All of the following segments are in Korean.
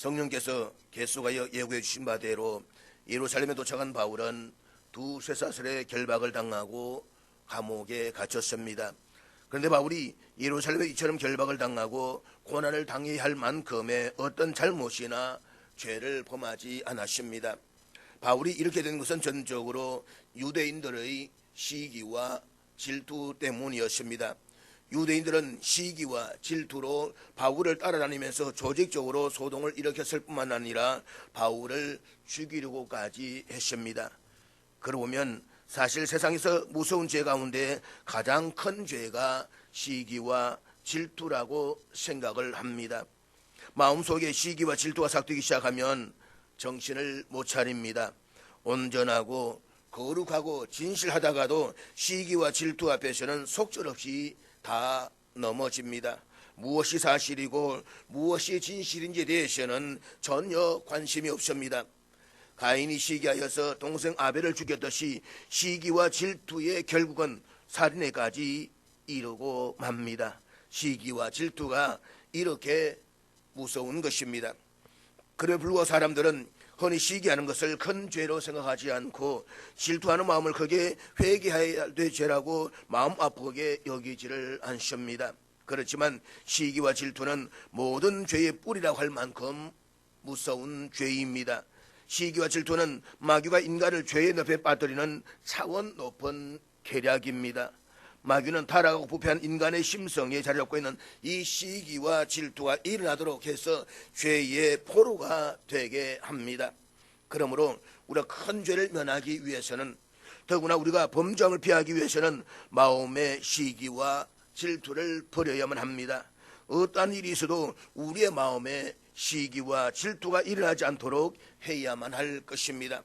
성령께서 계속하여 예고해 주신 바대로 예루살렘에 도착한 바울은 두 쇠사슬의 결박을 당하고 감옥에 갇혔습니다. 그런데 바울이 예루살렘에 이처럼 결박을 당하고 고난을 당해야 할 만큼의 어떤 잘못이나 죄를 범하지 않았습니다. 바울이 이렇게 된 것은 전적으로 유대인들의 시기와 질투 때문이었습니다. 유대인들은 시기와 질투로 바울을 따라다니면서 조직적으로 소동을 일으켰을 뿐만 아니라 바울을 죽이려고까지 했습니다. 그러고 보면 사실 세상에서 무서운 죄 가운데 가장 큰 죄가 시기와 질투라고 생각을 합니다. 마음속에 시기와 질투가 삭히기 시작하면 정신을 못 차립니다. 온전하고 거룩하고 진실하다가도 시기와 질투 앞에서는 속절없이 다 넘어집니다. 무엇이 사실이고 무엇이 진실인지에 대해서는 전혀 관심이 없습니다. 가인이 시기하여서 동생 아벨을 죽였듯이 시기와 질투의 결국은 살인에까지 이르고 맙니다. 시기와 질투가 이렇게 무서운 것입니다. 그래 불구하고 사람들은 흔히 시기하는 것을 큰 죄로 생각하지 않고 질투하는 마음을 크게 회개해야 될 죄라고 마음 아프게 여기지를 않습니다. 그렇지만 시기와 질투는 모든 죄의 뿌리라고 할 만큼 무서운 죄입니다. 시기와 질투는 마귀가 인간을 죄의 늪에 빠뜨리는 차원 높은 계략입니다. 마귀는 타락하고 부패한 인간의 심성에 자리 잡고 있는 이 시기와 질투가 일어나도록 해서 죄의 포로가 되게 합니다. 그러므로 우리가 큰 죄를 면하기 위해서는, 더구나 우리가 범죄함을 피하기 위해서는 마음의 시기와 질투를 버려야만 합니다. 어떠한 일이 있어도 우리의 마음에 시기와 질투가 일어나지 않도록 해야만 할 것입니다.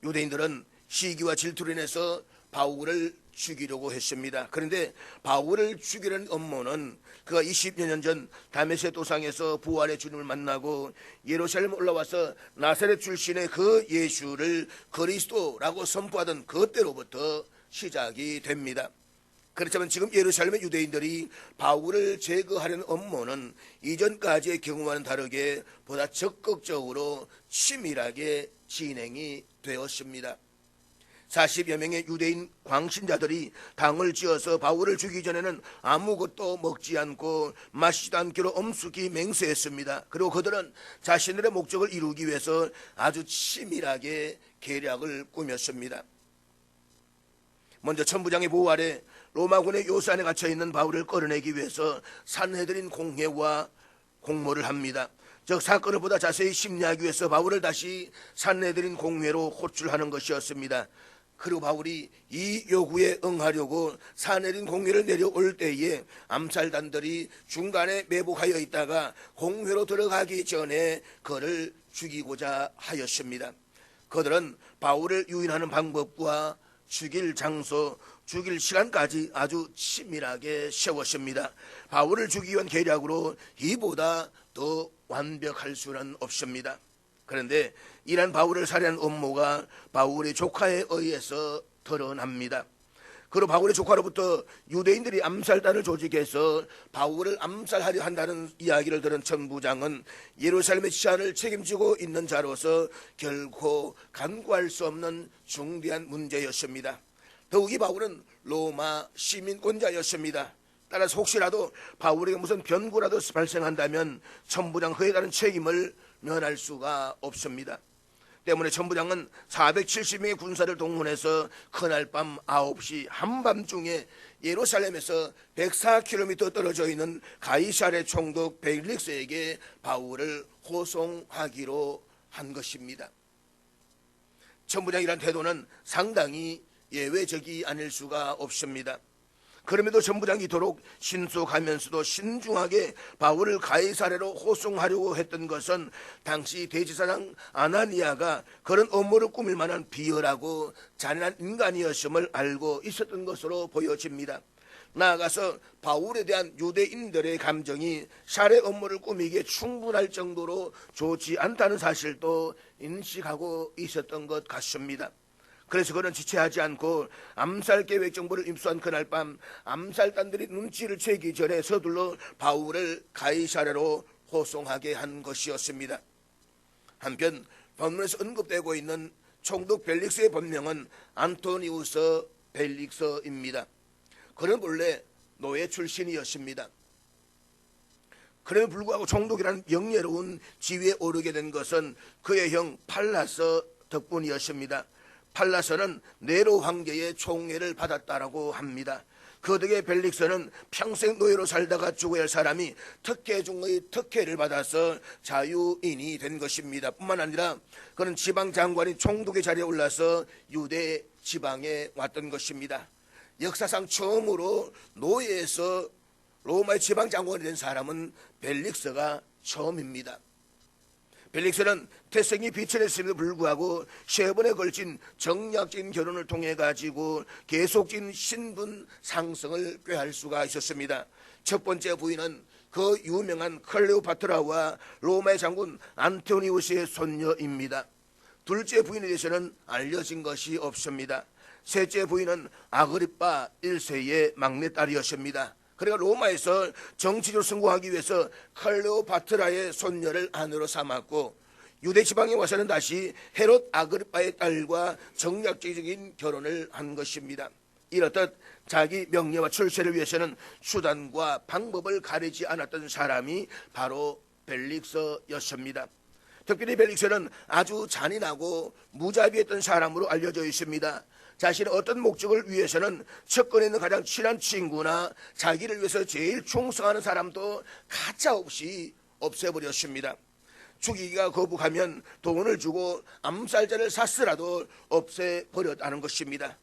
유대인들은 시기와 질투로 인해서 바울을 죽이려고 했습니다. 그런데 바울을 죽이려는 음모는 그가 20여 년 전 다메섹 도상에서 부활의 주님을 만나고 예루살렘 올라와서 나사렛 출신의 그 예수를 그리스도라고 선포하던 그때로부터 시작이 됩니다. 그렇지만 지금 예루살렘의 유대인들이 바울을 제거하려는 음모는 이전까지의 경우와는 다르게 보다 적극적으로 치밀하게 진행이 되었습니다. 40여 명의 유대인 광신자들이 당을 지어서 바울을 죽이기 전에는 아무것도 먹지 않고 마시지도 않기로 엄숙히 맹세했습니다. 그리고 그들은 자신들의 목적을 이루기 위해서 아주 치밀하게 계략을 꾸몄습니다. 먼저 천부장의 보호 아래 로마군의 요새 안에 갇혀있는 바울을 끌어내기 위해서 산헤드린 공회와 공모를 합니다. 즉 사건을 보다 자세히 심리하기 위해서 바울을 다시 산헤드린 공회로 호출하는 것이었습니다. 그리고 바울이 이 요구에 응하려고 산헤드린 공회를 내려올 때에 암살단들이 중간에 매복하여 있다가 공회로 들어가기 전에 그를 죽이고자 하였습니다. 그들은 바울을 유인하는 방법과 죽일 장소, 죽일 시간까지 아주 치밀하게 세웠습니다. 바울을 죽이기 위한 계략으로 이보다 더 완벽할 수는 없습니다. 그런데 이러한 바울을 살해한 음모가 바울의 조카에 의해서 드러납니다. 그리고 바울의 조카로부터 유대인들이 암살단을 조직해서 바울을 암살하려 한다는 이야기를 들은 천부장은 예루살렘의 치안을 책임지고 있는 자로서 결코 간과할 수 없는 중대한 문제였습니다. 더욱이 바울은 로마 시민권자였습니다. 따라서 혹시라도 바울에게 무슨 변고라도 발생한다면 천부장 그에 따른 책임을 면할 수가 없습니다. 때문에 천부장은 470명의 군사를 동원해서 그날 밤 9시 한밤중에 예루살렘에서 104km 떨어져 있는 가이사랴 총독 벨릭스에게 바울을 호송하기로 한 것입니다. 천부장이란 태도는 상당히 예외적이 아닐 수가 없습니다. 그럼에도 천부장이 이토록 신속하면서도 신중하게 바울을 가이사랴로 호송하려고 했던 것은 당시 대제사장 아나니아가 그런 업무를 꾸밀 만한 비열하고 잔인한 인간이었음을 알고 있었던 것으로 보여집니다. 나아가서 바울에 대한 유대인들의 감정이 살해 업무를 꾸미기에 충분할 정도로 좋지 않다는 사실도 인식하고 있었던 것 같습니다. 그래서 그는 지체하지 않고 암살 계획 정보를 입수한 그날 밤 암살단들이 눈치를 채기 전에 서둘러 바울을 가이사랴로 호송하게 한 것이었습니다. 한편 본문에서 언급되고 있는 총독 벨릭스의 본명은 안토니우스 벨릭스입니다. 그는 본래 노예 출신이었습니다. 그럼에도 불구하고 총독이라는 영예로운 지위에 오르게 된 것은 그의 형 팔라스 덕분이었습니다. 팔라스는 네로 황제의 총애를 받았다라고 합니다. 그 덕에 벨릭스는 평생 노예로 살다가 죽어야 할 사람이 특혜 중의 특혜를 받아서 자유인이 된 것입니다. 뿐만 아니라 그는 지방장관이 총독의 자리에 올라서 유대 지방에 왔던 것입니다. 역사상 처음으로 노예에서 로마의 지방장관이 된 사람은 벨릭스가 처음입니다. 벨릭스는 태생이 비천했음에도 불구하고 3번에 걸친 정략적인 결혼을 통해 가지고 계속적인 신분 상승을 꾀할 수가 있었습니다. 첫 번째 부인은 그 유명한 클레오파트라와 로마의 장군 안토니우스의 손녀입니다. 둘째 부인에 대해서는 알려진 것이 없습니다. 셋째 부인은 아그리파 1세의 막내딸이었습니다. 그러니까 로마에서 정치적으로 성공하기 위해서 클레오파트라의 손녀를 아내로 삼았고, 유대 지방에 와서는 다시 헤롯 아그리파의 딸과 정략적인 결혼을 한 것입니다. 이렇듯 자기 명예와 출세를 위해서는 수단과 방법을 가리지 않았던 사람이 바로 벨릭스였습니다. 특별히 벨릭스는 아주 잔인하고 무자비했던 사람으로 알려져 있습니다. 자신의 어떤 목적을 위해서는 측근에 있는 가장 친한 친구나 자기를 위해서 제일 충성하는 사람도 가차없이 없애버렸습니다. 죽이기가 거부하면 돈을 주고 암살자를 샀으라도 없애버렸다는 것입니다.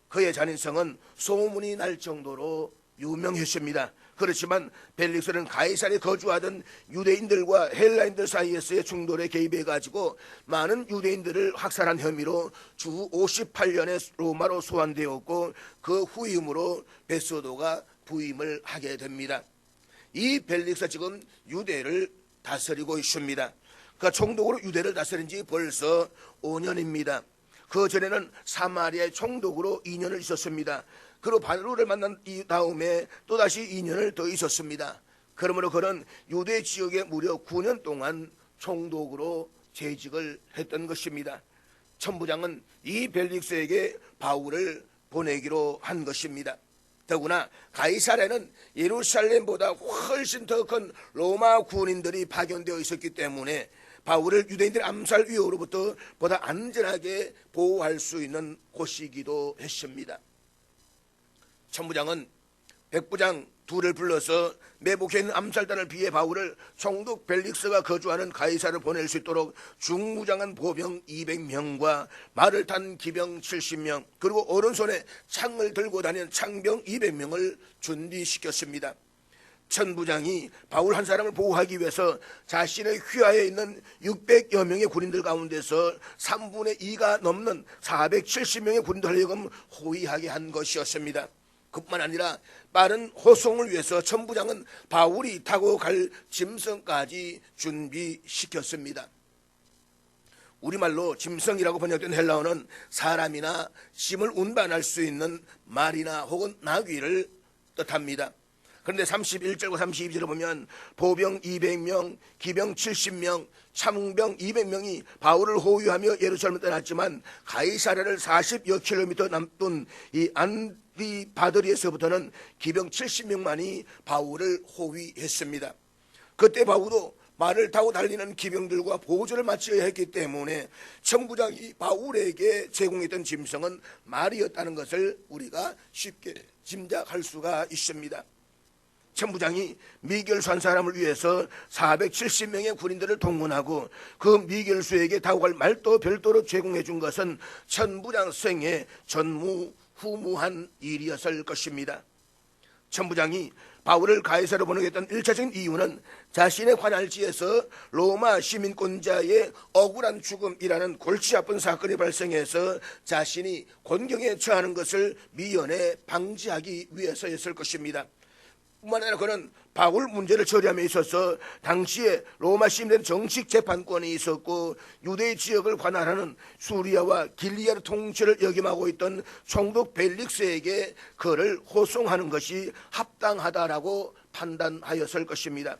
그의 잔인성은 소문이 날 정도로 유명했습니다. 그렇지만 벨릭스는 가이사르에 거주하던 유대인들과 헬라인들 사이에서의 충돌에 개입해 가지고 많은 유대인들을 학살한 혐의로 주 58년에 로마로 소환되었고, 그 후임으로 베소도가 부임을 하게 됩니다. 이 벨릭스가 지금 유대를 다스리고 있습니다. 그러니까 총독으로 유대를 다스린 지 벌써 5년입니다. 그 전에는 사마리아의 총독으로 2년을 있었습니다. 그리고 바울을 만난 다음에 또다시 2년을 더 있었습니다. 그러므로 그는 유대 지역에 무려 9년 동안 총독으로 재직을 했던 것입니다. 천부장은 이 벨릭스에게 바울을 보내기로 한 것입니다. 더구나 가이사랴는 예루살렘보다 훨씬 더 큰 로마 군인들이 파견되어 있었기 때문에 바울을 유대인들의 암살 위협으로부터 보다 안전하게 보호할 수 있는 곳이기도 했습니다. 천부장은 백부장 둘을 불러서 매복해 있는 암살단을 비해 바울을 총독 벨릭스가 거주하는 가이사를 보낼 수 있도록 중무장한 보병 200명과 말을 탄 기병 70명, 그리고 오른손에 창을 들고 다니는 창병 200명을 준비시켰습니다. 천부장이 바울 한 사람을 보호하기 위해서 자신의 휘하에 있는 600여 명의 군인들 가운데서 3분의 2가 넘는 470명의 군인들 하여금 호위하게 한 것이었습니다. 그뿐만 아니라 빠른 호송을 위해서 천부장은 바울이 타고 갈 짐승까지 준비시켰습니다. 우리말로 짐승이라고 번역된 헬라어는 사람이나 짐을 운반할 수 있는 말이나 혹은 나귀를 뜻합니다. 그런데 31절과 32절을 보면 보병 200명, 기병 70명, 참병 200명이 바울을 호위하며 예루살렘을 떠났지만 가이사랴를 40여 킬로미터 남던 이 안디바드리에서부터는 기병 70명만이 바울을 호위했습니다. 그때 바울도 말을 타고 달리는 기병들과 보조를 마쳐야 했기 때문에 천부장이 바울에게 제공했던 짐승은 말이었다는 것을 우리가 쉽게 짐작할 수가 있습니다. 천부장이 미결수한 사람을 위해서 470명의 군인들을 동원하고 그 미결수에게 타고 갈 말도 별도로 제공해 준 것은 천부장 생애 전무후무한 일이었을 것입니다. 천부장이 바울을 가이사르로 보내겠다는 1차적인 이유는 자신의 관할지에서 로마 시민권자의 억울한 죽음이라는 골치 아픈 사건이 발생해서 자신이 곤경에 처하는 것을 미연에 방지하기 위해서였을 것입니다. 뿐만 아니라 그는 바울 문제를 처리함에 있어서 당시에 로마 시민들은 정식 재판권이 있었고 유대 지역을 관할하는 수리아와 길리아의 통치를 역임하고 있던 총독 벨릭스에게 그를 호송하는 것이 합당하다라고 판단하였을 것입니다.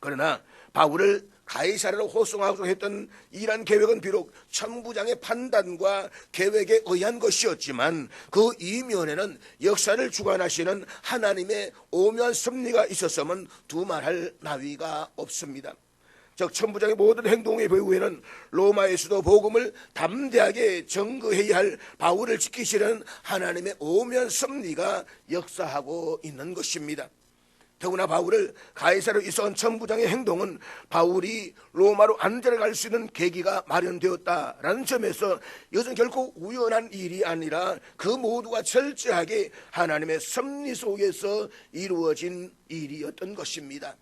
그러나 바울을 가이사랴로 호송하고 했던 이란 계획은 비록 천부장의 판단과 계획에 의한 것이었지만 그 이면에는 역사를 주관하시는 하나님의 오묘한 섭리가 있었음은 두말할 나위가 없습니다. 즉 천부장의 모든 행동의 배후에는 로마에서도 복음을 담대하게 증거해야 할 바울을 지키시는 하나님의 오묘한 섭리가 역사하고 있는 것입니다. 더구나 바울을 가이사랴로 이끌어온 천부장의 행동은 바울이 로마로 안전하게 갈 수 있는 계기가 마련되었다라는 점에서 이것은 결코 우연한 일이 아니라 그 모두가 철저하게 하나님의 섭리 속에서 이루어진 일이었던 것입니다.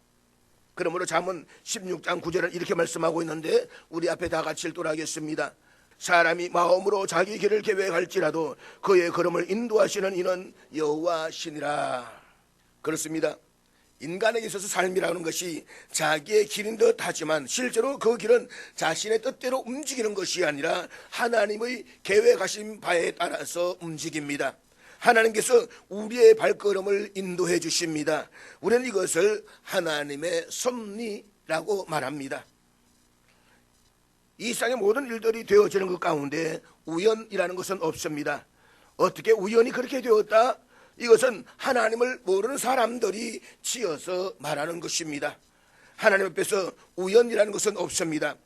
그러므로 잠언 16장 9절은 이렇게 말씀하고 있는데 우리 앞에 다 같이 읽도록하겠습니다. 사람이 마음으로 자기 길을 계획할지라도 그의 걸음을 인도하시는 이는 여호와시니라. 그렇습니다. 인간에게 있어서 삶이라는 것이 자기의 길인 듯 하지만 실제로 그 길은 자신의 뜻대로 움직이는 것이 아니라 하나님의 계획하신 바에 따라서 움직입니다. 하나님께서 우리의 발걸음을 인도해 주십니다. 우리는 이것을 하나님의 섭리라고 말합니다. 이 세상의 모든 일들이 되어지는 것 가운데 우연이라는 것은 없습니다. 어떻게 우연히 그렇게 되었다? 이것은 하나님을 모르는 사람들이 지어서 말하는 것입니다. 하나님 앞에서 우연이라는 것은 없습니다.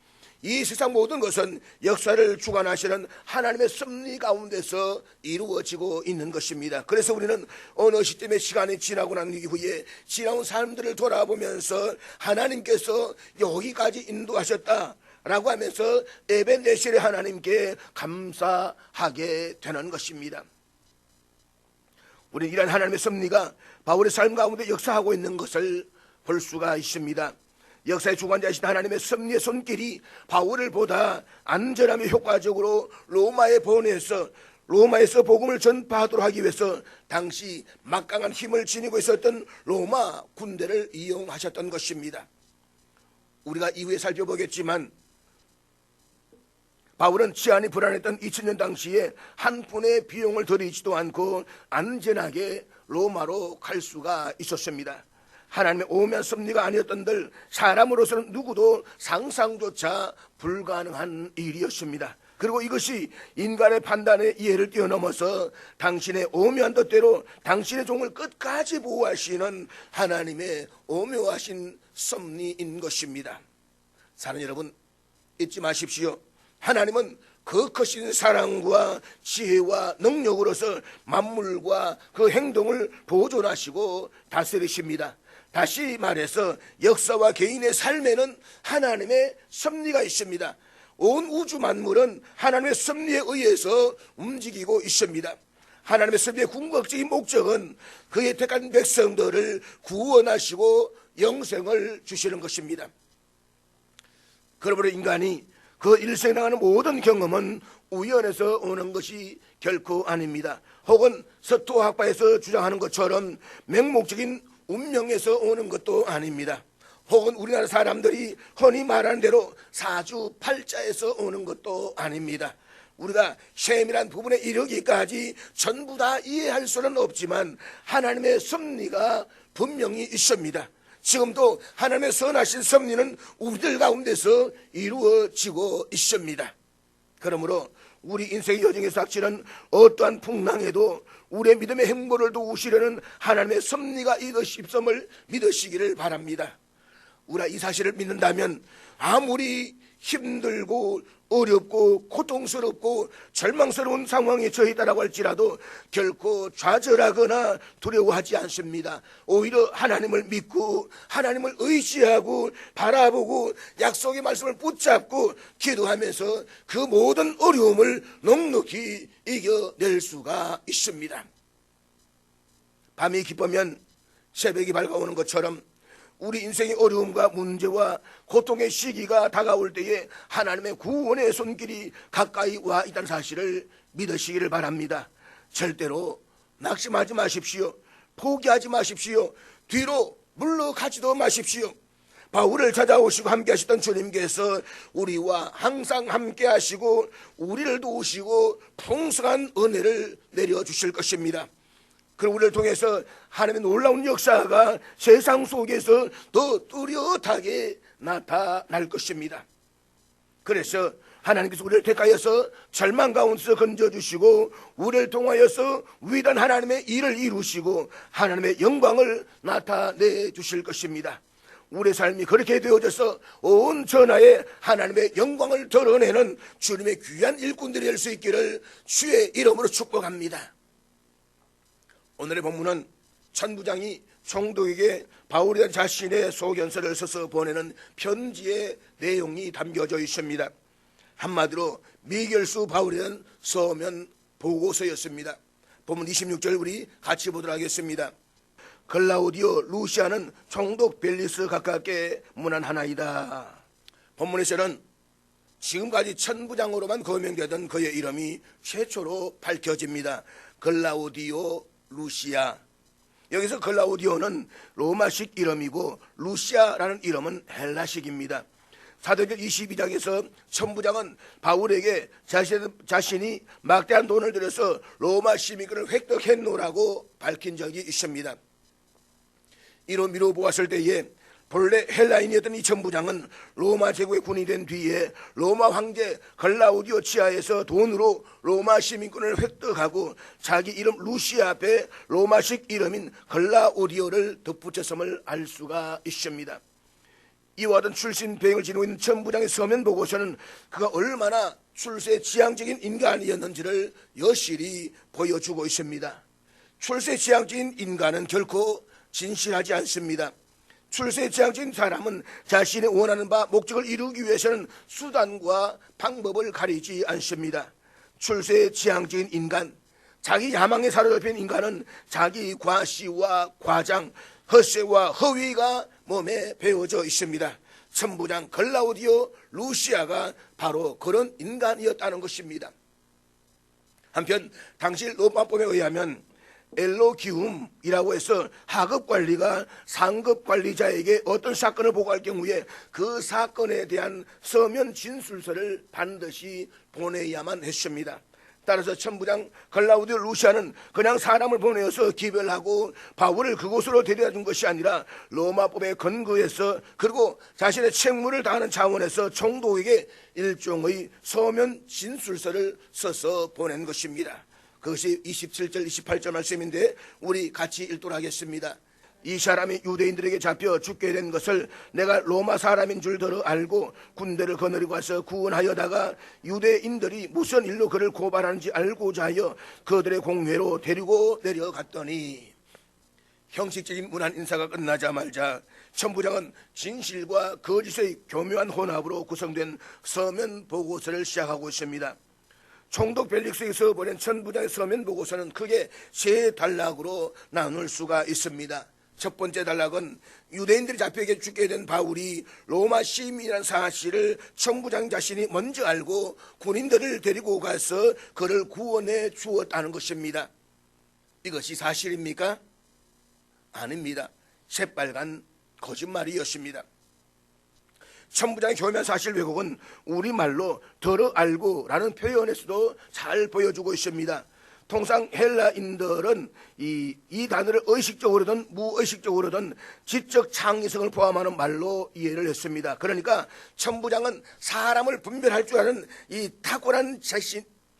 이 세상 모든 것은 역사를 주관하시는 하나님의 섭리 가운데서 이루어지고 있는 것입니다. 그래서 우리는 어느 시점의 시간이 지나고 난 이후에 지나온 삶들을 돌아보면서 하나님께서 여기까지 인도하셨다라고 하면서 에벤네셀의 하나님께 감사하게 되는 것입니다. 우리는 이런 하나님의 섭리가 바울의 삶 가운데 역사하고 있는 것을 볼 수가 있습니다. 역사의 주관자이신 하나님의 섭리의 손길이 바울을 보다 안전하며 효과적으로 로마에서 복음을 전파하도록 하기 위해서 당시 막강한 힘을 지니고 있었던 로마 군대를 이용하셨던 것입니다. 우리가 이후에 살펴보겠지만 바울은 치안이 불안했던 2000년 당시에 한 푼의 비용을 들이지도 않고 안전하게 로마로 갈 수가 있었습니다. 하나님의 오묘한 섭리가 아니었던들 사람으로서는 누구도 상상조차 불가능한 일이었습니다. 그리고 이것이 인간의 판단의 이해를 뛰어넘어서 당신의 오묘한 뜻대로 당신의 종을 끝까지 보호하시는 하나님의 오묘하신 섭리인 것입니다. 사랑하는 여러분, 잊지 마십시오. 하나님은 그 크신 사랑과 지혜와 능력으로서 만물과 그 행동을 보존하시고 다스리십니다. 다시 말해서 역사와 개인의 삶에는 하나님의 섭리가 있습니다. 온 우주 만물은 하나님의 섭리에 의해서 움직이고 있습니다. 하나님의 섭리의 궁극적인 목적은 그의 택한 백성들을 구원하시고 영생을 주시는 것입니다. 그러므로 인간이 그 일생에 당하는 모든 경험은 우연에서 오는 것이 결코 아닙니다. 혹은 서토학파에서 주장하는 것처럼 맹목적인 운명에서 오는 것도 아닙니다. 혹은 우리나라 사람들이 흔히 말하는 대로 사주팔자에서 오는 것도 아닙니다. 우리가 셈이란 부분에 이르기까지 전부 다 이해할 수는 없지만 하나님의 섭리가 분명히 있습니다. 지금도 하나님의 선하신 섭리는 우리들 가운데서 이루어지고 있습니다. 그러므로 우리 인생의 여정에서 닥치는 어떠한 풍랑에도 우리의 믿음의 행보를 도우시려는 하나님의 섭리가 있음을 믿으시기를 바랍니다. 우리가 이 사실을 믿는다면 아무리 힘들고 어렵고 고통스럽고 절망스러운 상황에 처했다라고 할지라도 결코 좌절하거나 두려워하지 않습니다. 오히려 하나님을 믿고 하나님을 의지하고 바라보고 약속의 말씀을 붙잡고 기도하면서 그 모든 어려움을 넉넉히 이겨낼 수가 있습니다. 밤이 깊으면 새벽이 밝아오는 것처럼 우리 인생의 어려움과 문제와 고통의 시기가 다가올 때에 하나님의 구원의 손길이 가까이 와 있다는 사실을 믿으시기를 바랍니다. 절대로 낙심하지 마십시오. 포기하지 마십시오. 뒤로 물러가지도 마십시오. 바울을 찾아오시고 함께 하셨던 주님께서 우리와 항상 함께 하시고 우리를 도우시고 풍성한 은혜를 내려주실 것입니다. 그리고 우리를 통해서 하나님의 놀라운 역사가 세상 속에서 더 뚜렷하게 나타날 것입니다. 그래서 하나님께서 우리를 택하여서 절망 가운데서 건져주시고 우리를 통하여서 위대한 하나님의 일을 이루시고 하나님의 영광을 나타내 주실 것입니다. 우리의 삶이 그렇게 되어져서 온 전하에 하나님의 영광을 드러내는 주님의 귀한 일꾼들이 될 수 있기를 주의 이름으로 축복합니다. 오늘의 본문은 천부장이 총독에게 바울에 대한 자신의 소견서를 써서 보내는 편지의 내용이 담겨져 있습니다. 한마디로 미결수 바울에 대한 서면 보고서였습니다. 본문 26절 우리 같이 보도록 하겠습니다. 글라우디오 루시아는 총독 벨리스 가깝게 문안하나이다. 본문에서는 지금까지 천부장으로만 거명되던 그의 이름이 최초로 밝혀집니다. 글라우디오 루시아. 여기서 글라우디오는 로마식 이름이고 루시아라는 이름은 헬라식입니다. 사도행전 22장에서 천부장은 바울에게 자신이 막대한 돈을 들여서 로마 시민권을 획득했노라고 밝힌 적이 있습니다. 이로 미뤄보았을 때에 본래 헬라인이었던 이 천부장은 로마 제국의 군이 된 뒤에 로마 황제 글라우디오 치하에서 돈으로 로마 시민권을 획득하고 자기 이름 루시아 앞에 로마식 이름인 글라우디오를 덧붙였음을 알 수가 있습니다. 이와 같은 출신 배경을 지니고 있는 천부장의 서면 보고서는 그가 얼마나 출세 지향적인 인간이었는지를 여실히 보여주고 있습니다. 출세 지향적인 인간은 결코 진실하지 않습니다. 출세 지향적인 사람은 자신이 원하는 바 목적을 이루기 위해서는 수단과 방법을 가리지 않습니다. 출세 지향적인 인간, 자기 야망에 사로잡힌 인간은 자기 과시와 과장, 헛세와 허위가 몸에 배어져 있습니다. 천부장 글라우디오 루시아가 바로 그런 인간이었다는 것입니다. 한편 당시 로마법에 의하면 엘로기움이라고 해서 하급관리가 상급관리자에게 어떤 사건을 보고할 경우에 그 사건에 대한 서면 진술서를 반드시 보내야만 했습니다. 따라서 천부장 글라우디오 루시아는 그냥 사람을 보내어서 기별하고 바울을 그곳으로 데려다 준 것이 아니라 로마법에 근거해서 그리고 자신의 책무를 다하는 차원에서 총독에게 일종의 서면 진술서를 써서 보낸 것입니다. 그것이 27절 28절 말씀인데 우리 같이 읽도록 하겠습니다. 이 사람이 유대인들에게 잡혀 죽게 된 것을 내가 로마 사람인 줄 들어 알고 군대를 거느리고 와서 구원하여다가 유대인들이 무슨 일로 그를 고발하는지 알고자 하여 그들의 공회로 데리고 내려갔더니 형식적인 문안 인사가 끝나자마자 천부장은 진실과 거짓의 교묘한 혼합으로 구성된 서면 보고서를 시작하고 있습니다. 총독 벨릭스에서 보낸 천부장의 서면 보고서는 크게 세 단락으로 나눌 수가 있습니다. 첫 번째 단락은 유대인들이 잡혀 죽게 된 바울이 로마 시민이라는 사실을 천부장 자신이 먼저 알고 군인들을 데리고 가서 그를 구원해 주었다는 것입니다. 이것이 사실입니까? 아닙니다. 새빨간 거짓말이었습니다. 천부장의 교묘한 사실 왜곡은 우리말로 들어 알고라는 표현에서도 잘 보여주고 있습니다. 통상 헬라인들은 이 단어를 의식적으로든 무의식적으로든 지적 창의성을 포함하는 말로 이해를 했습니다. 그러니까 천부장은 사람을 분별할 줄 아는 이 탁월한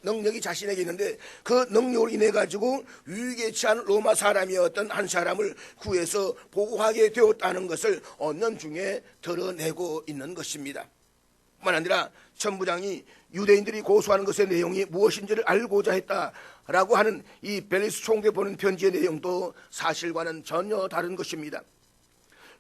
능력이 자신에게 있는데 그 능력으로 인해 가지고 위기에 처한 로마 사람이었던 한 사람을 구해서 보호하게 되었다는 것을 언론 중에 드러내고 있는 것입니다. 뿐만 아니라 천부장이 유대인들이 고소하는 것의 내용이 무엇인지를 알고자 했다라고 하는 이 벨리스 총독에 보낸 편지의 내용도 사실과는 전혀 다른 것입니다.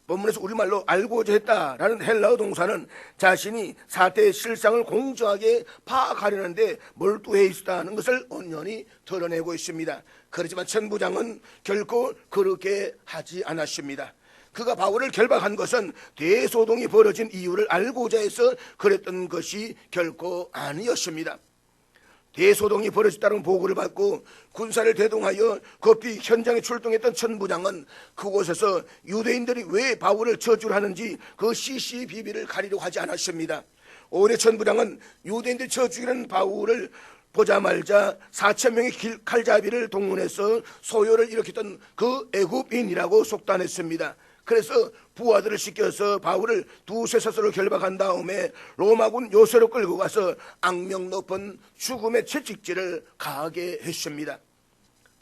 본문에서 우리말로 알고자 했다라는 헬라어 동사는 자신이 사태의 실상을 공정하게 파악하려는 데 몰두해 있었다는 것을 온전히 드러내고 있습니다. 그렇지만 천부장은 결코 그렇게 하지 않았습니다. 그가 바울을 결박한 것은 대소동이 벌어진 이유를 알고자 해서 그랬던 것이 결코 아니었습니다. 대소동이 벌어졌다는 보고를 받고 군사를 대동하여 급히 현장에 출동했던 천부장은 그곳에서 유대인들이 왜 바울을 저주를 하는지 그 시시비비를 가리려고 하지 않았습니다. 오히려 천부장은 유대인들이 저주하는 바울을 보자말자 4,000명의 칼잡이를 동원해서 소요를 일으켰던 그 애굽인이라고 속단했습니다. 그래서 부하들을 시켜서 바울을 두세사스로 결박한 다음에 로마군 요새로 끌고 가서 악명 높은 죽음의 채찍질을 가하게 했습니다.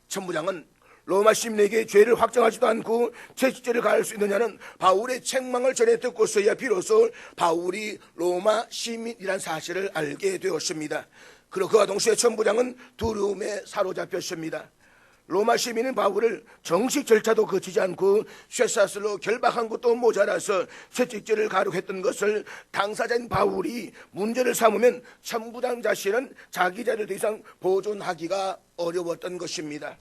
천부장은 로마 시민에게 죄를 확정하지도 않고 채찍질을 가할 수 있느냐는 바울의 책망을 전해 듣고서야 비로소 바울이 로마 시민이란 사실을 알게 되었습니다. 그리고 그와 동시에 천부장은 두려움에 사로잡혔습니다. 로마 시민은 바울을 정식 절차도 거치지 않고 쇠사슬로 결박한 것도 모자라서 채찍질을 가하려고 했던 것을 당사자인 바울이 문제를 삼으면 천부장 자신은 자기 자리를 더 이상 보존하기가 어려웠던 것입니다.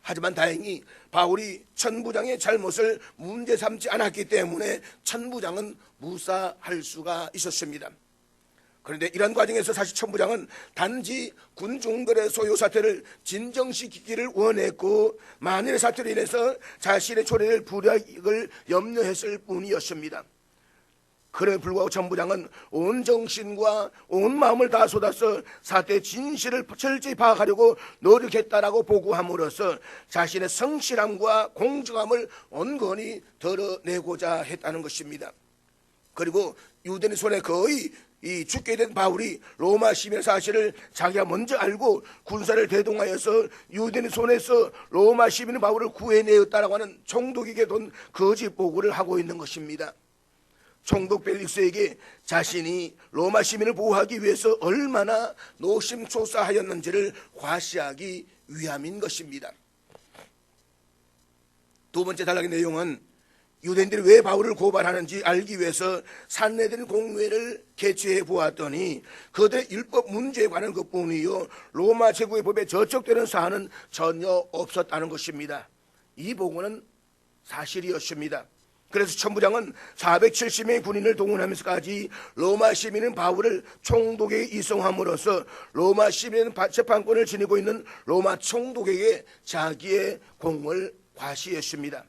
하지만 다행히 바울이 천부장의 잘못을 문제 삼지 않았기 때문에 천부장은 무사할 수가 있었습니다. 그런데 이런 과정에서 사실 천부장은 단지 군중들의 소요 사태를 진정시키기를 원했고 만일의 사태로 인해서 자신의 초래를 불이익을 염려했을 뿐이었습니다. 그럼에도 불구하고 천부장은 온 정신과 온 마음을 다 쏟아서 사태의 진실을 철저히 파악하려고 노력했다라고 보고함으로써 자신의 성실함과 공정함을 온건히 드러내고자 했다는 것입니다. 그리고 유대인 손에 거의 죽게 된 바울이 로마 시민의 사실을 자기가 먼저 알고 군사를 대동하여서 유대인 손에서 로마 시민 바울을 구해내었다라고 하는 총독에게 돈 거짓 보고를 하고 있는 것입니다. 총독 벨릭스에게 자신이 로마 시민을 보호하기 위해서 얼마나 노심초사하였는지를 과시하기 위함인 것입니다. 두 번째 단락의 내용은 유대인들이 왜 바울을 고발하는지 알기 위해서 산헤드린 공회를 개최해 보았더니 그들의 율법 문제에 관한 것뿐이요 로마 제국의 법에 저촉되는 사안은 전혀 없었다는 것입니다. 이 보고는 사실이었습니다. 그래서 천부장은 470명의 군인을 동원하면서까지 로마 시민은 바울을 총독에게 이송함으로써 로마 시민은 재판권을 지니고 있는 로마 총독에게 자기의 공을 과시했습니다.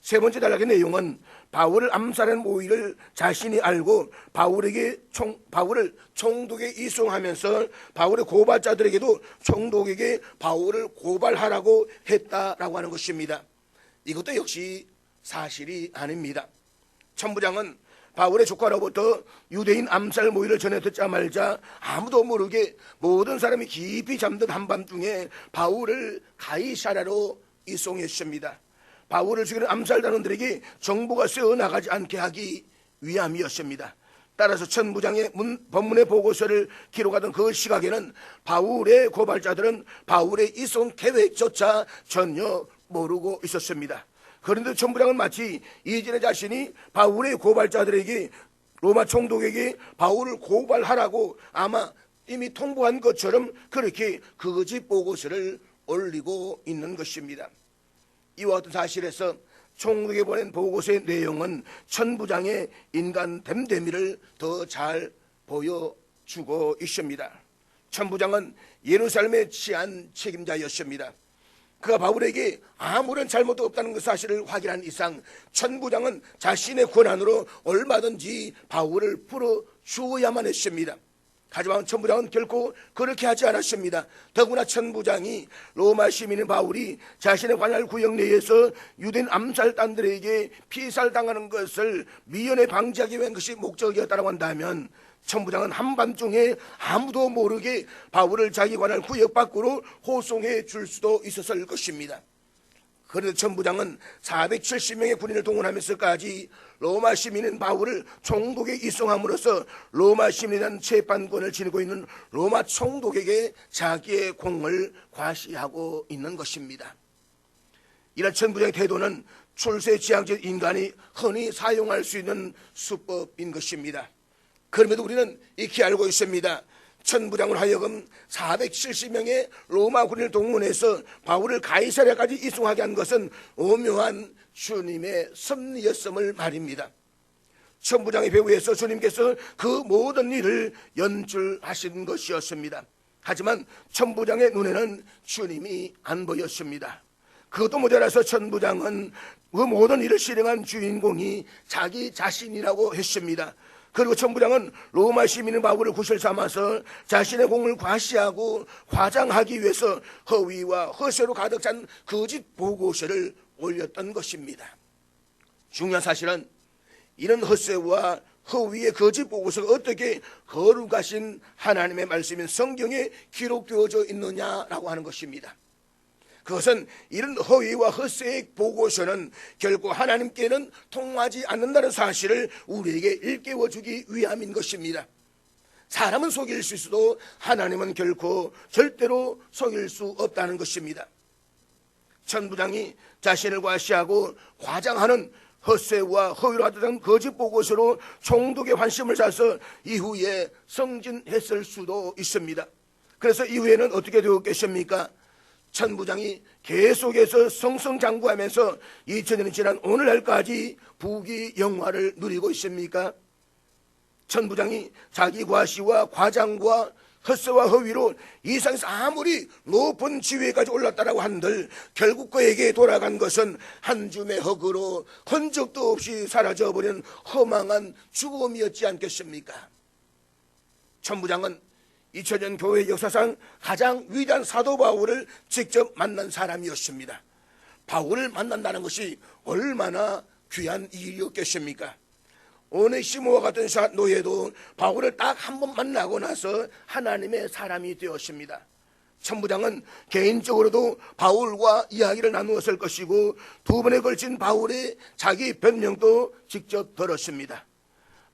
세 번째 단락의 내용은 바울을 암살한 모의를 자신이 알고 바울을 총독에 이송하면서 바울의 고발자들에게도 총독에게 바울을 고발하라고 했다라고 하는 것입니다. 이것도 역시 사실이 아닙니다. 천부장은 바울의 조카로부터 유대인 암살 모의를 전해 듣자마자 아무도 모르게 모든 사람이 깊이 잠든 한밤중에 바울을 가이사랴로 이송했습니다. 바울을 죽이는 암살단원들에게 정보가 새어나가지 않게 하기 위함이었습니다. 따라서 천부장의 법문의 보고서를 기록하던 그 시각에는 바울의 고발자들은 바울의 이송 계획조차 전혀 모르고 있었습니다. 그런데 천부장은 마치 이전에 자신이 바울의 고발자들에게 로마 총독에게 바울을 고발하라고 아마 이미 통보한 것처럼 그렇게 거짓 보고서를 올리고 있는 것입니다. 이와 같은 사실에서 총독에 보낸 보고서의 내용은 천부장의 인간 됨됨이를 더 잘 보여주고 있습니다. 천부장은 예루살렘에 취한 책임자였습니다. 그가 바울에게 아무런 잘못도 없다는 그 사실을 확인한 이상 천부장은 자신의 권한으로 얼마든지 바울을 풀어주어야만 했습니다. 하지만 천부장은 결코 그렇게 하지 않았습니다. 더구나 천부장이 로마 시민인 바울이 자신의 관할 구역 내에서 유대인 암살단들에게 피살당하는 것을 미연에 방지하기 위한 것이 목적이었다고 한다면 천부장은 한밤중에 아무도 모르게 바울을 자기 관할 구역 밖으로 호송해 줄 수도 있었을 것입니다. 그런데 천부장은 470명의 군인을 동원하면서까지 로마 시민인 바울을 총독에 이송함으로써 로마 시민이라는 재판권을 지니고 있는 로마 총독에게 자기의 공을 과시하고 있는 것입니다. 이런 천부장의 태도는 출세지향적 인간이 흔히 사용할 수 있는 수법인 것입니다. 그럼에도 우리는 익히 알고 있습니다. 천부장으로 하여금 470명의 로마 군인을 동원해서 바울을 가이사랴까지 이송하게 한 것은 오묘한 주님의 섭리였음을 말입니다. 천부장의 배후에서 주님께서 그 모든 일을 연출하신 것이었습니다. 하지만 천부장의 눈에는 주님이 안 보였습니다. 그것도 모자라서 천부장은 그 모든 일을 실행한 주인공이 자기 자신이라고 했습니다. 그리고 천부장은 로마 시민인 바울을 구실 삼아서 자신의 공을 과시하고 과장하기 위해서 허위와 허세로 가득 찬 거짓 보고서를 올렸던 것입니다. 중요한 사실은 이런 헛새와 허위의 거짓 보고서가 어떻게 거룩하신 하나님의 말씀인 성경에 기록되어져 있느냐라고 하는 것입니다. 그것은 이런 허위와 헛새의 보고서는 결코 하나님께는 통하지 않는다는 사실을 우리에게 일깨워주기 위함인 것입니다. 사람은 속일 수 있어도 하나님은 결코 절대로 속일 수 없다는 것입니다. 천부장이 자신을 과시하고 과장하는 헛새와 허위로 하던 거짓 보고서로 총독의 환심을 사서 이후에 승진했을 수도 있습니다. 그래서 이후에는 어떻게 되었겠습니까? 천부장이 계속해서 성성장구하면서 2000년이 지난 오늘날까지 부귀 영화를 누리고 있습니까? 천부장이 자기 과시와 과장과 헛새와 허위로 이 세상에서 아무리 높은 지위까지 올랐다라고 한들 결국 그에게 돌아간 것은 한 줌의 흙으로 흔적도 없이 사라져버린 허망한 죽음이었지 않겠습니까? 천부장은 2000년 교회 역사상 가장 위대한 사도 바울을 직접 만난 사람이었습니다. 바울을 만난다는 것이 얼마나 귀한 일이었겠습니까? 오네시모와 같은 노예도 바울을 딱 한 번 만나고 나서 하나님의 사람이 되었습니다. 천부장은 개인적으로도 바울과 이야기를 나누었을 것이고 두 번에 걸친 바울의 자기 변명도 직접 들었습니다.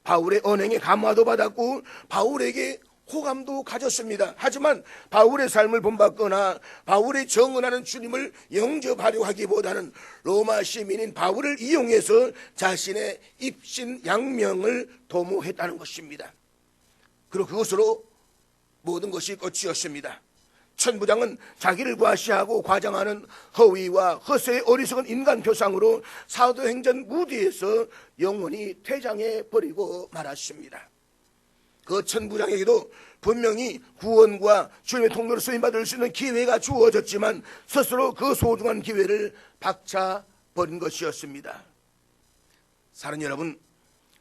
바울의 언행에 감화도 받았고 바울에게 호감도 가졌습니다. 하지만 바울의 삶을 본받거나 바울의 정언하는 주님을 영접하려 하기보다는 로마 시민인 바울을 이용해서 자신의 입신 양명을 도모했다는 것입니다. 그리고 그것으로 모든 것이 끝이었습니다. 천부장은 자기를 과시하고 과장하는 허위와 헛새의 어리석은 인간 표상으로 사도행전 무대에서 영원히 퇴장해 버리고 말았습니다. 그 천부장에게도 분명히 구원과 주님의 통로로 쓰임받을 수 있는 기회가 주어졌지만 스스로 그 소중한 기회를 박차버린 것이었습니다. 사랑하는 여러분,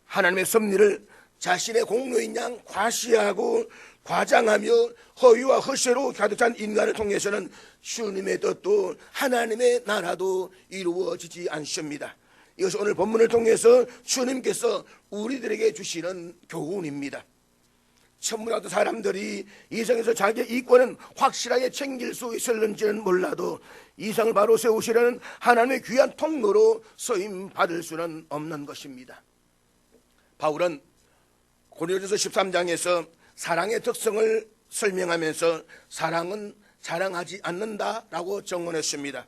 하나님의 섭리를 자신의 공로인 양 과시하고 과장하며 허위와 헛새로 가득 찬 인간을 통해서는 주님의 뜻도 하나님의 나라도 이루어지지 않습니다. 이것은 오늘 본문을 통해서 주님께서 우리들에게 주시는 교훈입니다. 천문학도 사람들이 이 세상에서 자기의 이권은 확실하게 챙길 수 있을는지는 몰라도 이상을 바로 세우시려는 하나님의 귀한 통로로 쓰임받을 수는 없는 것입니다. 바울은 고린도전서 13장에서 사랑의 특성을 설명하면서 사랑은 자랑하지 않는다라고 정언했습니다.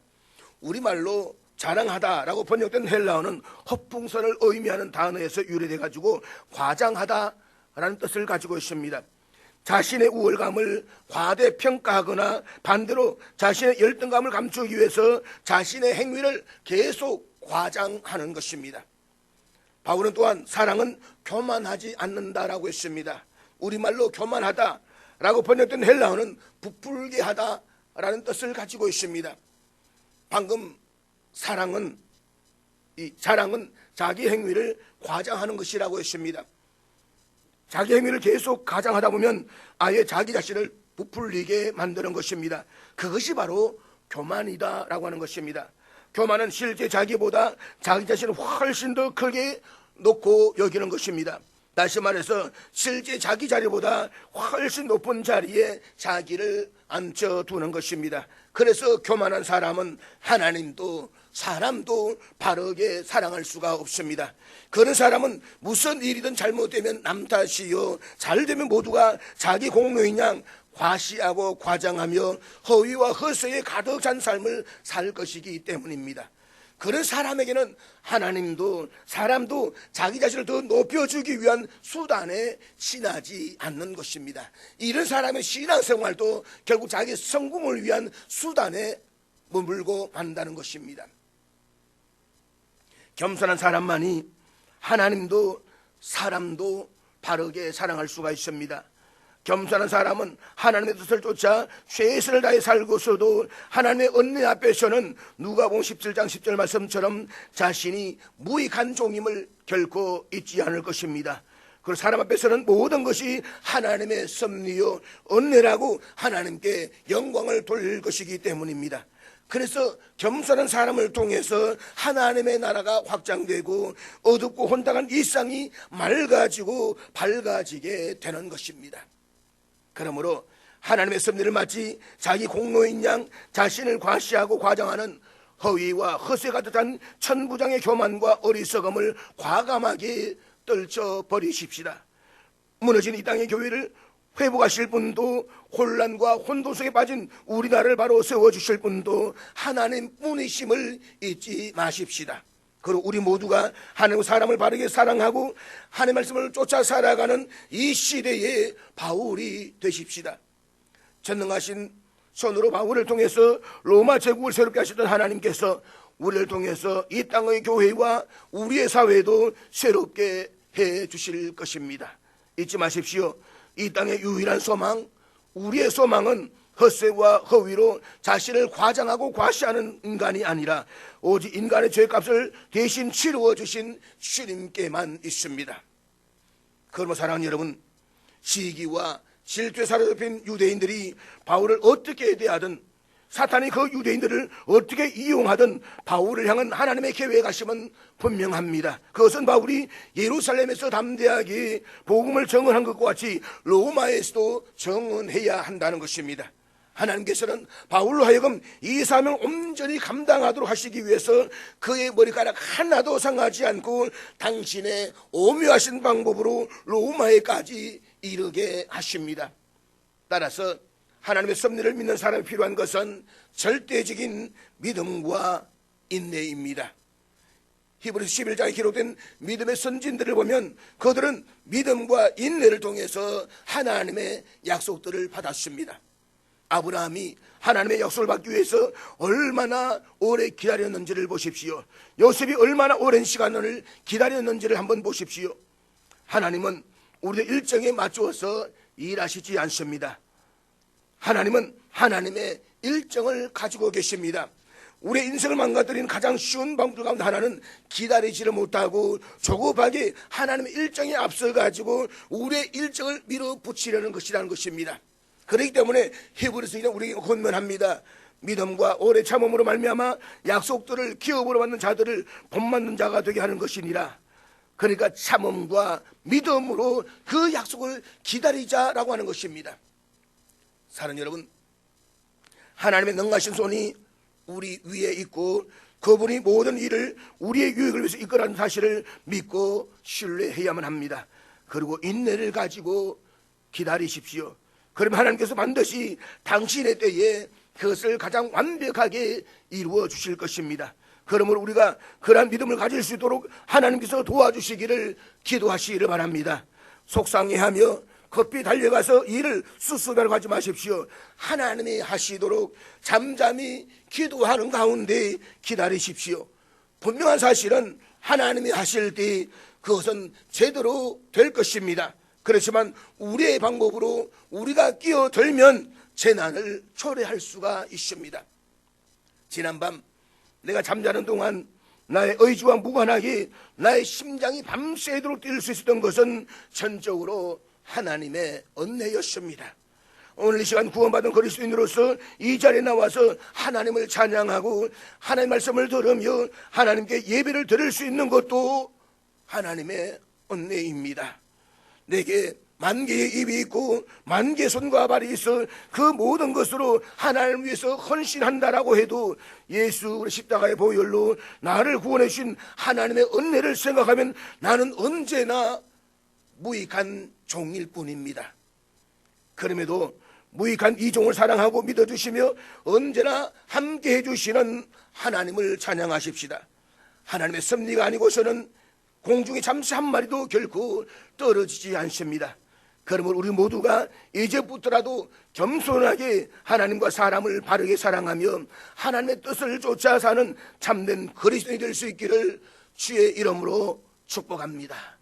우리말로 자랑하다라고 번역된 헬라어는 허풍선을 의미하는 단어에서 유래돼 가지고 과장하다라는 뜻을 가지고 있습니다. 자신의 우월감을 과대평가하거나 반대로 자신의 열등감을 감추기 위해서 자신의 행위를 계속 과장하는 것입니다. 바울은 또한 사랑은 교만하지 않는다라고 했습니다. 우리말로 교만하다라고 번역된 헬라어는 부풀게 하다라는 뜻을 가지고 있습니다. 방금 자랑은 자기 행위를 과장하는 것이라고 했습니다. 자기 행위를 계속 과장하다 보면 아예 자기 자신을 부풀리게 만드는 것입니다. 그것이 바로 교만이다라고 하는 것입니다. 교만은 실제 자기보다 자기 자신을 훨씬 더 크게 놓고 여기는 것입니다. 다시 말해서 실제 자기 자리보다 훨씬 높은 자리에 자기를 앉혀두는 것입니다. 그래서 교만한 사람은 하나님도 사람도 바르게 사랑할 수가 없습니다. 그런 사람은 무슨 일이든 잘못되면 남 탓이요 잘되면 모두가 자기 공로인 양 과시하고 과장하며 허위와 허세에 가득 찬 삶을 살 것이기 때문입니다. 그런 사람에게는 하나님도 사람도 자기 자신을 더 높여주기 위한 수단에 지나지 않는 것입니다. 이런 사람의 신앙생활도 결국 자기 성공을 위한 수단에 머물고 만다는 것입니다. 겸손한 사람만이 하나님도 사람도 바르게 사랑할 수가 있습니다. 겸손한 사람은 하나님의 뜻을 쫓아 최선을 다해 살고서도 하나님의 은혜 앞에서는 누가복음 17장 10절 말씀처럼 자신이 무익한 종임을 결코 잊지 않을 것입니다. 그리고 사람 앞에서는 모든 것이 하나님의 섭리요 은혜라고 하나님께 영광을 돌릴 것이기 때문입니다. 그래서 겸손한 사람을 통해서 하나님의 나라가 확장되고 어둡고 혼탁한 일상이 맑아지고 밝아지게 되는 것입니다. 그러므로 하나님의 섭리를 마치 자기 공로인 양 자신을 과시하고 과장하는 허위와 허세가 듯한 천부장의 교만과 어리석음을 과감하게 떨쳐버리십시다. 무너진 이 땅의 교회를 회복하실 분도, 혼란과 혼돈 속에 빠진 우리나라를 바로 세워주실 분도 하나님 뿐이심을 잊지 마십시다. 그리고 우리 모두가 하나님과 사람을 바르게 사랑하고 하나님의 말씀을 쫓아 살아가는 이 시대의 바울이 되십시다. 전능하신 손으로 바울을 통해서 로마 제국을 새롭게 하셨던 하나님께서 우리를 통해서 이 땅의 교회와 우리의 사회도 새롭게 해 주실 것입니다. 잊지 마십시오. 이 땅의 유일한 소망, 우리의 소망은 헛세와 허위로 자신을 과장하고 과시하는 인간이 아니라 오직 인간의 죄값을 대신 치루어 주신 주님께만 있습니다. 그러므로 사랑하는 여러분, 시기와 질투에 사로잡힌 유대인들이 바울을 어떻게 대하든, 사탄이 그 유대인들을 어떻게 이용하든 바울을 향한 하나님의 계획하심은 분명합니다. 그것은 바울이 예루살렘에서 담대하게 복음을 증언한 것과 같이 로마에서도 증언해야 한다는 것입니다. 하나님께서는 바울로 하여금 이 사명을 온전히 감당하도록 하시기 위해서 그의 머리카락 하나도 상하지 않고 당신의 오묘하신 방법으로 로마에까지 이르게 하십니다. 따라서 하나님의 섭리를 믿는 사람이 필요한 것은 절대적인 믿음과 인내입니다. 히브리서 11장에 기록된 믿음의 선진들을 보면 그들은 믿음과 인내를 통해서 하나님의 약속들을 받았습니다. 아브라함이 하나님의 약속을 받기 위해서 얼마나 오래 기다렸는지를 보십시오. 요셉이 얼마나 오랜 시간을 기다렸는지를 한번 보십시오. 하나님은 우리의 일정에 맞추어서 일하시지 않습니다. 하나님은 하나님의 일정을 가지고 계십니다. 우리의 인생을 망가뜨리는 가장 쉬운 방법 가운데 하나는 기다리지를 못하고 조급하게 하나님의 일정에 앞서가지고 우리의 일정을 밀어붙이려는 것이라는 것입니다. 그렇기 때문에 히브리서는 우리에게 권면합니다. 믿음과 오래 참음으로 말미암아 약속들을 기업으로 받는 자들을 본받는 자가 되게 하는 것이니라. 그러니까 참음과 믿음으로 그 약속을 기다리자라고 하는 것입니다. 사랑하는 여러분, 하나님의 능하신 손이 우리 위에 있고 그분이 모든 일을 우리의 유익을 위해서 이끌어가는 사실을 믿고 신뢰해야만 합니다. 그리고 인내를 가지고 기다리십시오. 그러면 하나님께서 반드시 당신의 때에 그것을 가장 완벽하게 이루어 주실 것입니다. 그러므로 우리가 그러한 믿음을 가질 수 있도록 하나님께서 도와주시기를 기도하시기를 바랍니다. 속상해하며 급히 달려가서 일을 수수하려고 하지 마십시오. 하나님이 하시도록 잠잠히 기도하는 가운데 기다리십시오. 분명한 사실은 하나님이 하실 때 그것은 제대로 될 것입니다. 그렇지만 우리의 방법으로 우리가 끼어들면 재난을 초래할 수가 있습니다. 지난밤 내가 잠자는 동안 나의 의지와 무관하게 나의 심장이 밤새도록 뛸 수 있었던 것은 전적으로 하나님의 은혜였습니다. 오늘 이 시간 구원받은 그리스도인으로서 이 자리에 나와서 하나님을 찬양하고 하나님의 말씀을 들으며 하나님께 예배를 드릴 수 있는 것도 하나님의 은혜입니다. 내게 만 개의 입이 있고 만 개의 손과 발이 있어 그 모든 것으로 하나님을 위해서 헌신한다라고 해도 예수 십자가의 보혈로 나를 구원해 주신 하나님의 은혜를 생각하면 나는 언제나 무익한 종일 뿐입니다. 그럼에도 무익한 이 종을 사랑하고 믿어주시며 언제나 함께 해주시는 하나님을 찬양하십시다. 하나님의 섭리가 아니고서는 공중에 잠시 한 마리도 결코 떨어지지 않습니다. 그러므로 우리 모두가 이제부터라도 겸손하게 하나님과 사람을 바르게 사랑하며 하나님의 뜻을 쫓아 사는 참된 그리스도인이 될 수 있기를 주의 이름으로 축복합니다.